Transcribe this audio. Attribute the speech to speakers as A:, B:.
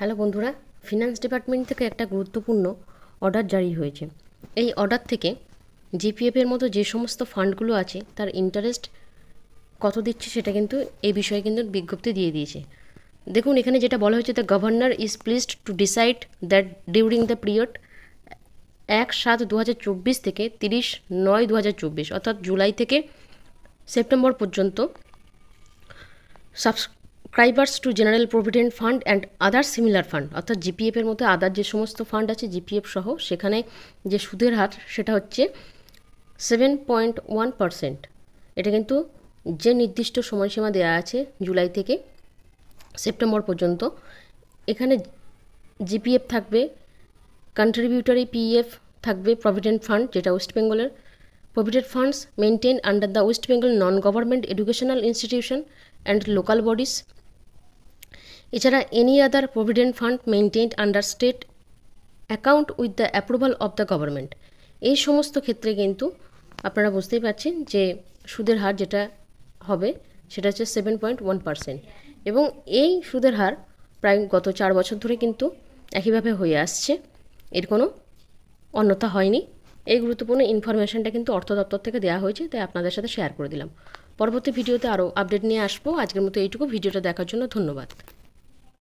A: Hello বন্ধুরা, finance department থেকে একটা গুরুত্বপূর্ণ অর্ডার জারি হয়েছে। এই অর্ডার থেকে জিপিএফের মতো যে সমস্ত ফান্ডগুলো আছে তার ইন্টারেস্ট কত দিচ্ছে সেটা কিন্তু এই বিষয়ে কিন্তু বিজ্ঞপ্তি দিয়ে দিয়েছে। দেখুন এখানে যেটা বলা হয়েছে, the governor is pleased to decide that during the period 1/7/2024 থেকে 30/9/2024 অর্থাৎ জুলাই থেকে সেপ্টেম্বর পর্যন্ত subscribers to general provident fund and other similar fund, অর্থাৎ জিপিএফের মধ্যে আদার যে সমস্ত ফান্ড আছে জিপিএফ সহ, সেখানে যে সুদের হার সেটা হচ্ছে 7.1%। এটা কিন্তু যে নির্দিষ্ট সময়সীমা দেওয়া আছে জুলাই থেকে সেপ্টেম্বর পর্যন্ত। এখানে জিপিএফ থাকবে, কন্ট্রিবিউটরি পিএফ থাকবে, প্রভিডেন্ট ফান্ড যেটা ওয়েস্ট বেঙ্গলের, provident funds maintain under the West Bengal non government educational institution and local bodies. এছাড়া any other provident fund maintained under state account with the approval of the government. এই সমস্ত ক্ষেত্রে কিন্তু আপনারা বুঝতেই পারছেন যে সুদের হার যেটা হবে সেটা হচ্ছে 7.1%, এবং এই সুদের হার প্রায় গত 4 বছর ধরে কিন্তু একইভাবে হয়ে আসছে, এর কোনো অন্যথা হয়নি। এই গুরুত্বপূর্ণ ইনফরমেশনটা কিন্তু অর্থ দপ্তর থেকে দেওয়া হয়েছে, তাই আপনাদের সাথে শেয়ার করে দিলাম। পরবর্তী ভিডিওতে আরও আপডেট নিয়ে আসবো। আজকের মতো এইটুকু। ভিডিওটা দেখার জন্য ধন্যবাদ।